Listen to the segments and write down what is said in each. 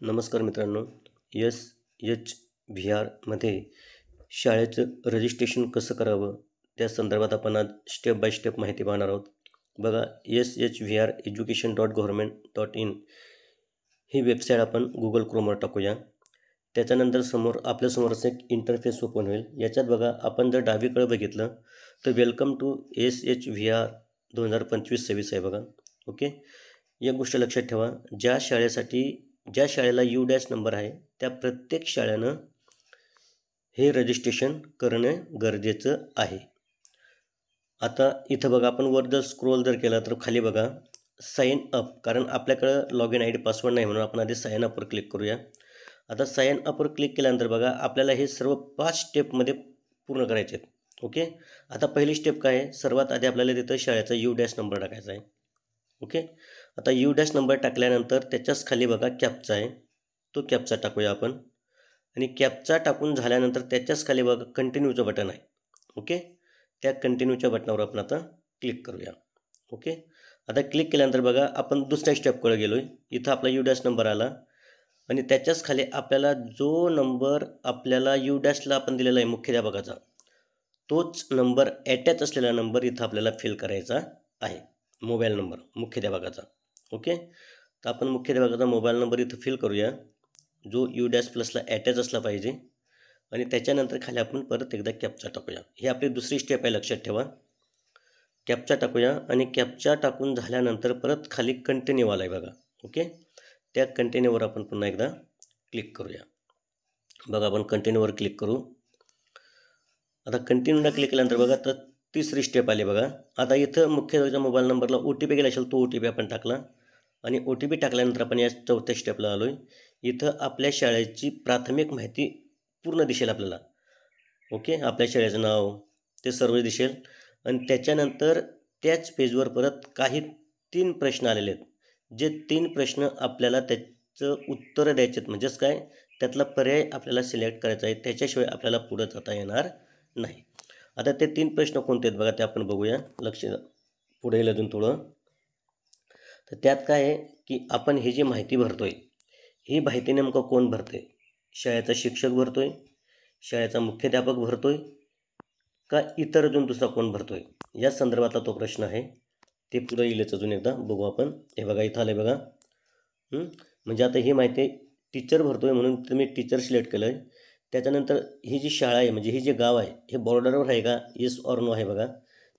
नमस्कार मित्रांनो. SHVRमध्ये शाळेचं रजिस्ट्रेशन कसं करावं त्या संदर्भात आपण आज स्टेप बाय स्टेप माहिती पाहणार आहोत. बघा, SHVR education.government.in ही वेबसाईट आपण गुगल क्रोमवर टाकूया. त्याच्यानंतर आपल्यासमोरच एक इंटरफेस ओपन होईल. याच्यात बघा, आपण जर डावीकडे बघितलं तर वेलकम टू SHVR 2025-26 आहे बघा. ओके, एक गोष्ट लक्षात ठेवा, ज्या शाळेला U- नंबर आहे त्या प्रत्येक शाळेनं हे रजिस्ट्रेशन करणं गरजेचं आहे. आता इथं बघा, आपण वर जर स्क्रोल जर केला तर खाली बघा साइन अप, कारण आपल्याकडं लॉग इन ID पासवर्ड नाही म्हणून आपण आधी साइन अपवर क्लिक करूया. आता साइन अपवर क्लिक केल्यानंतर बघा, आपल्याला हे सर्व 5 स्टेपमध्ये पूर्ण करायचे आहेत. ओके, आता पहिली स्टेप काय आहे, सर्वात आधी आपल्याला तिथं शाळेचा U- नंबर टाकायचा आहे. ओके, आता U- नंबर टाकल्यानंतर त्याच्याच खाली बघा कॅप्चा आहे, तो कॅप्चा टाकूया आपण. आणि कॅप्चा टाकून झाल्यानंतर त्याच्याच खाली बघा कंटिन्यूचं बटन आहे. ओके, त्या कंटिन्यूच्या बटनावर आपण आता क्लिक करूया. ओके, आता क्लिक केल्यानंतर बघा, आपण दुसऱ्या स्टेपकडे गेलो आहे. इथं आपला U- नंबर आला आणि त्याच्याच खाली आपल्याला जो नंबर आपल्याला U- आपण दिलेला आहे मुख्याध्यापकाचा, तोच नंबर अटॅच असलेला नंबर इथं आपल्याला फिल करायचा आहे, मोबाईल नंबर मुख्याध्यापकाचा. ओके, तर आपण मुख्याध्यापकाचा मोबाईल नंबर इथं फिल करूया, जो U- अटॅच असला पाहिजे. आणि त्याच्यानंतर खाली आपण परत एकदा कॅप्चा टाकूया. ही आपली दुसरी स्टेप आहे, लक्षात ठेवा. कॅप्चा टाकूया आणि कॅप्चा टाकून झाल्यानंतर परत खाली कंटिन्यू आला आहे बघा. ओके, त्या कंटिन्यूवर आपण पुन्हा एकदा क्लिक करूया. बघा, आपण कंटिन्यूवर क्लिक करू. आता कंटिन्यूला क्लिक केल्यानंतर बघा, तर तिसरी स्टेप आली बघा. आता इथं मुख्याध्यापकाच्या मोबाईल नंबरला OTP गेला असेल, तो OTP आपण टाकला. आणि OTP टाकल्यानंतर आपण या चौथ्या स्टेपला आलो आहे. इथं आपल्या शाळेची प्राथमिक माहिती पूर्ण दिसेल आपल्याला. ओके, आपल्या शाळेचं नाव ते सर्व दिसेल. आणि त्याच्यानंतर त्याच पेजवर परत काही 3 प्रश्न आलेले आहेत. जे 3 प्रश्न आपल्याला त्याचं उत्तर द्यायचे आहेत, म्हणजेच काय, त्यातला पर्याय आपल्याला सिलेक्ट करायचा आहे, त्याच्याशिवाय आपल्याला पुढं जाता येणार नाही. आता ते 3 प्रश्न कोणते आहेत बघा, ते आपण बघूया. लक्ष पुढे येईल अजून थोडं. तर त्यात काय आहे की आपण ही जी माहिती भरतोय, ही माहिती नेमकं कोण भरतंय? शाळेचा शिक्षक भरतोय, शाळेचा मुख्याध्यापक भरतोय, का इतर अजून दुसरा कोण भरतोय? या संदर्भातला तो प्रश्न आहे. ते पुढे येईलच अजून एकदा बघू आपण. हे बघा, इथं आलं बघा. म्हणजे आता ही माहिती टीचर भरतोय म्हणून तुम्ही टीचर सिलेक्ट केलं आहे. त्याच्यानंतर ही जी शाळा आहे, म्हणजे ही जे गाव आहे, हे बॉर्डरवर आहे का, येस ऑर नो आहे बघा.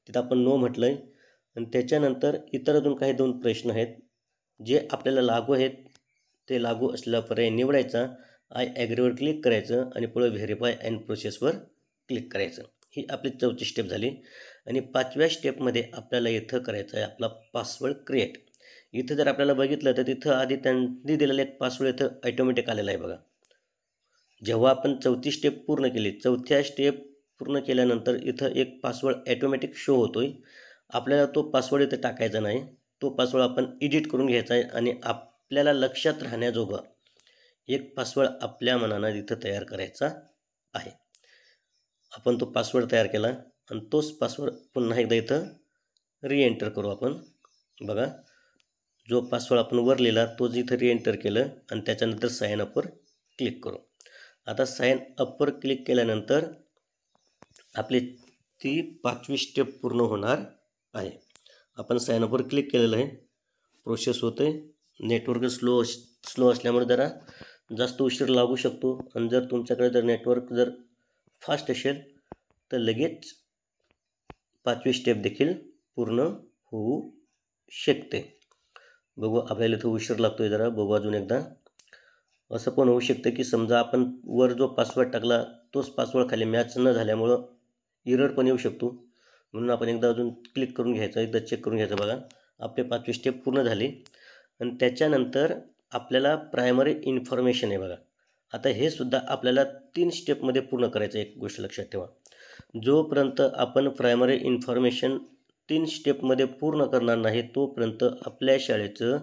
तिथं आपण नो म्हटलं आहे. आणि त्याच्यानंतर इतर अजून काही 2 प्रश्न आहेत जे आपल्याला लागू आहेत. ते लागू असलेला पर्याय निवडायचा, आय ॲग्रीवर क्लिक करायचं आणि पुढे व्हेरीफाय अँड प्रोसेसवर क्लिक करायचं. ही आपली चौथी स्टेप झाली. आणि 5व्या स्टेपमध्ये आपल्याला इथं करायचं आहे आपला पासवर्ड क्रिएट. इथं जर आपल्याला बघितलं तर तिथं आधी त्यांनी दिलेला एक पासवर्ड इथं ऑटोमॅटिक आलेला आहे बघा. जेव्हा आपण चौथी स्टेप पूर्ण केली, चौथ्या स्टेप पूर्ण केल्यानंतर इथं एक पासवर्ड ऑटोमॅटिक शो होतो आहे. आपल्याला तो पासवर्ड इथं टाकायचा नाही, तो पासवर्ड आपण एडिट करून घ्यायचा आहे. आणि आपल्याला लक्षात राहण्याजोगा एक पासवर्ड आपल्या मनानं इथं तयार करायचा आहे. आपण तो पासवर्ड तयार केला आणि तोच पासवर्ड पुन्हा एकदा इथं रिएंटर करू आपण. बघा, जो पासवर्ड आपण वर लिहिला तोच इथं रिएंटर केलं आणि त्याच्यानंतर साइन अपवर क्लिक करू. आता साइन अपवर क्लिक केल्यानंतर आपली ती 5वी स्टेप पूर्ण होणार आहे. आपण साइन अपवर क्लिक केलेलं आहे, प्रोसेस होते. नेटवर्क स्लो असल्यामुळे जरा जास्त उशीर लागू शकतो. आणि जर तुमच्याकडे जर नेटवर्क जर फास्ट असेल तर लगेच 5वी स्टेप देखील पूर्ण होऊ शकते. बघू, आपल्याला इथं उशीर लागतो आहे जरा, बघू अजून एकदा. असं पण होऊ शकतं की समजा आपण वर जो पासवर्ड टाकला तोच पासवर्ड खाली मॅच न झाल्यामुळं एरर पण येऊ शकतो. म्हणून आपण एकदा अजून क्लिक करून घ्यायचं, एकदा चेक करून घ्यायचं. बघा, आपली 5वी स्टेप पूर्ण झाली. आणि त्याच्यानंतर आपल्याला प्रायमरी इन्फॉर्मेशन आहे बघा. आता हे सुद्धा आपल्याला 3 स्टेपमध्ये पूर्ण करायचं आहे. एक गोष्ट लक्षात ठेवा, जोपर्यंत आपण प्रायमरी इन्फॉर्मेशन 3 स्टेपमध्ये पूर्ण करणार नाही तोपर्यंत आपल्या शाळेचं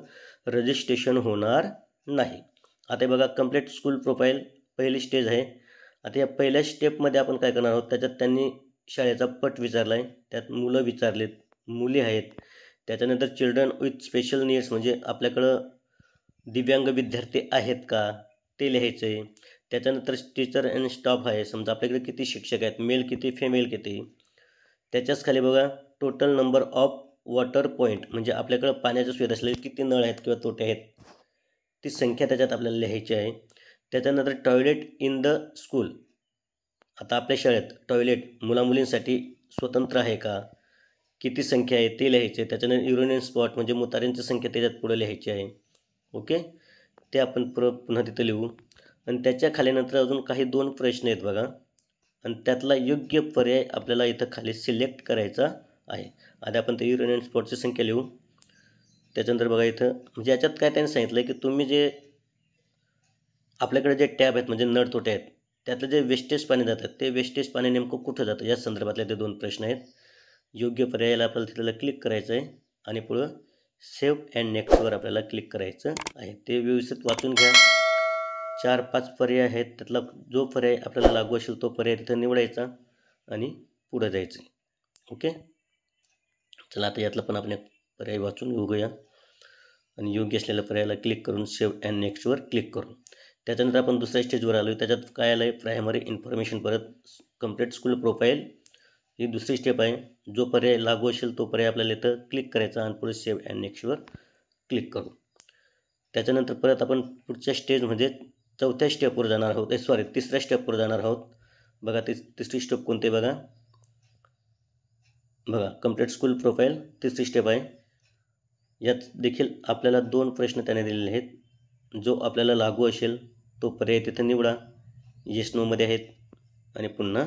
रजिस्ट्रेशन होणार नाही. आता बघा, कंप्लीट स्कूल प्रोफाईल पहिली स्टेज आहे. आता या पहिल्या स्टेपमध्ये आपण काय करणार आहोत, त्याच्यात त्यांनी शाळेचा पट विचारला आहे, त्यात मुलं विचारलेत, मुली आहेत. त्याच्यानंतर चिल्ड्रन विथ स्पेशल नीड्स, म्हणजे आपल्याकडं दिव्यांग विद्यार्थी आहेत का ते लिहायचं आहे. त्याच्यानंतर टीचर अँड स्टाफ आहे, समजा आपल्याकडे किती शिक्षक आहेत, मेल किती फिमेल किती. त्याच्याच खाली बघा total number of water point, म्हणजे आपल्याकडं पाण्याच्या सुविधा असलेले किती नळ आहेत किंवा तोटे आहेत ती संख्या त्याच्यात आपल्याला लिहायची आहे. त्याच्यानंतर टॉयलेट इन द स्कूल, आता आपल्या शाळेत टॉयलेट मुलामुलींसाठी स्वतंत्र आहे का, किती संख्या आहे ते लिहायचे. त्याच्यानंतर युरेनियन स्पॉट म्हणजे मुतारींची संख्या त्याच्यात पुढे लिहायची आहे. ओके, ते आपण पुन्हा तिथं लिहू. आणि त्याच्या खाली नंतर अजून काही 2 प्रश्न आहेत बघा, आणि त्यातला योग्य पर्याय आपल्याला इथं खाली सिलेक्ट करायचा आहे. आधी आपण ते युरेनियन स्पॉटची संख्या लिहू. त्याच्यानंतर बघा इथं म्हणजे याच्यात काय त्यांनी सांगितलं आहे की तुम्ही जे आपल्याकडे जे टॅब आहेत म्हणजे नळ तोटे आहेत त्यातलं जे वेस्टेज पाणी जातात ते वेस्टेज पाणी नेमकं कुठं जातं या संदर्भातले ते 2 प्रश्न आहेत. योग्य पर्यायाला आपल्याला तिथला क्लिक करायचं आहे आणि पुढं सेव्ह अँड नेक्स्टवर आपल्याला क्लिक करायचं आहे. ते व्यवस्थित वाचून घ्या. 4-5 पर्याय आहेत, त्यातला जो पर्याय आपल्याला लागू असेल तो पर्याय तिथं निवडायचा आणि पुढं जायचं. ओके, चला आता यातला पण आपण पर्याय वाचून बघूया आणि योग्य असलेल्या पर्यायाला क्लिक करून सेव्ह अँड नेक्स्टवर क्लिक करू. त्याच्यानंतर आपण दुसऱ्या स्टेजवर आलो. त्याच्यात काय आलं आहे, प्रायमरी इन्फॉर्मेशन, परत कंप्लीट स्कूल प्रोफाईल ही दुसरी स्टेप आहे. जो पर्याय लागू असेल तो पर्याय आपल्याला इथं क्लिक करायचा आणि पुढे सेव्ह अँड नेक्स्टवर क्लिक करू. त्याच्यानंतर परत आपण पुढच्या स्टेज म्हणजे चौथ्या स्टेपवर जाणार आहोत, तिसऱ्या स्टेपवर जाणार आहोत. बघा तिसरी स्टेप कोणती बघा, कंप्लीट स्कूल प्रोफाईल तिसरी स्टेप आहे. यात देखील आपल्याला 2 प्रश्न त्याने दिलेले आहेत. जो आपल्याला लागू असेल तो पर्याय तिथं निवडा, येस नोमध्ये आहेत, आणि पुन्हा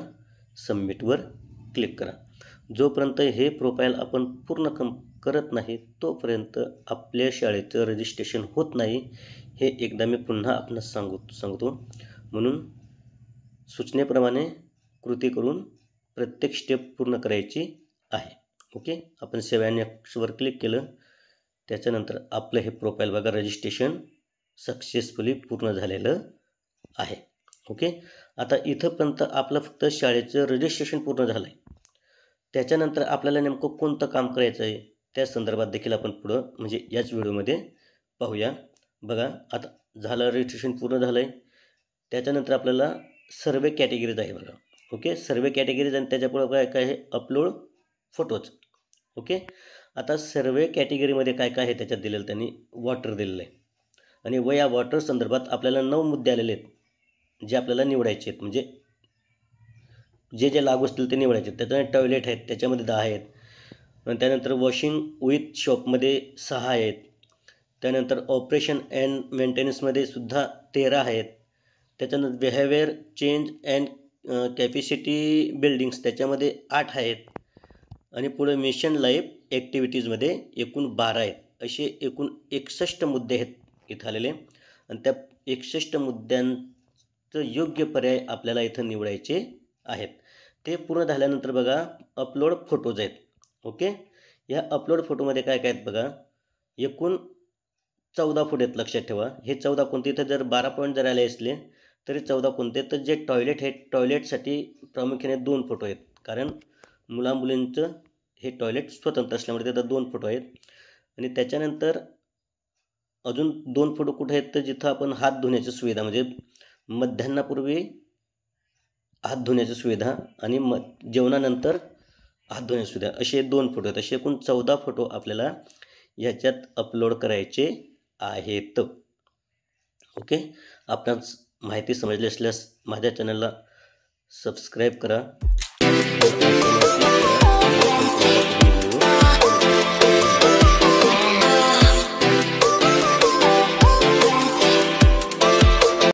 सबमिटवर क्लिक करा. जोपर्यंत हे प्रोफाईल आपण पूर्ण करत नाही तोपर्यंत आपल्या शाळेचं रजिस्ट्रेशन होत नाही, हे एकदा मी पुन्हा आपणास सांगतो. म्हणून सूचनेप्रमाणे कृती करून प्रत्येक स्टेप पूर्ण करायची आहे. ओके, आपण सेव्ह अँड नेक्स्टवर क्लिक केलं. त्याच्यानंतर आपलं हे प्रोफाईल बघा रजिस्ट्रेशन सक्सेसफुली पूर्ण झालेलं आहे. ओके, आता इथंपर्यंत आपलं फक्त शाळेचं रजिस्ट्रेशन पूर्ण झालं आहे. त्याच्यानंतर आपल्याला नेमकं कोणतं काम करायचं आहे त्या संदर्भात देखील आपण पुढं म्हणजे याच व्हिडिओमध्ये पाहूया. बघा आता झालं, रजिस्ट्रेशन पूर्ण झालं आहे. त्याच्यानंतर आपल्याला सर्वे कॅटेगरीज आहे बघा. ओके, सर्वे कॅटेगरीज आणि त्याच्यापुढं काय आहे, अपलोड फोटोज. ओके, आता सर्वे कॅटेगरीमध्ये काय काय आहे त्याच्यात दिलेलं त्यांनी वॉटर दिलेलं आहे आणि या वॉटर संदर्भात आपल्याला 9 मुद्दे आलेले आहेत जे आपल्याला निवडायचे आहेत, म्हणजे जे लागू असतील ते निवडायचे आहेत. त्याच्यामध्ये टॉयलेट आहेत त्याच्यामध्ये 10 आहेत. त्यानंतर वॉशिंग विथ शॉपमध्ये 6 आहेत. त्यानंतर ऑपरेशन अँड मेंटेनन्समध्ये सुद्धा 13 आहेत. त्याच्यानंतर behaviour change and capacity buildings त्याच्यामध्ये 8 आहेत. आणि पुढे मिशन लाईफ ॲक्टिव्हिटीजमध्ये एकूण 12 आहेत. असे एकूण 61 मुद्दे आहेत इथं आलेले, आणि त्या 61 मुद्द्यांचं योग्य पर्याय आपल्याला इथं निवडायचे आहेत. ते पूर्ण झाल्यानंतर बघा अपलोड फोटोज आहेत. ओके, या अपलोड फोटोमध्ये काय काय आहेत बघा, एकूण 14 फोटो आहेत. लक्षात ठेवा हे 14 कोणते, इथं जर 12 पॉईंट जर आले असले तरी 14 कोणते, तर जे टॉयलेट आहे टॉयलेटसाठी प्रामुख्याने 2 फोटो आहेत, कारण मुलामुलींचं हे टॉयलेट स्वतंत्र असल्यामुळे तिथं 2 फोटो आहेत. आणि त्याच्यानंतर अजून 2 फोटो कुठे आहेत, तर जिथं आपण हात धुण्याची सुविधा म्हणजे मध्यान्नापूर्वी हात धुण्याची सुविधा आणि जेवणानंतर हात धुण्याची सुविधा, असे 2 फोटो आहेत. असे एकूण 14 फोटो आपल्याला ह्याच्यात अपलोड करायचे आहेत. ओके, आपणास माहिती समजली असल्यास माझ्या चॅनलला सबस्क्राईब करा.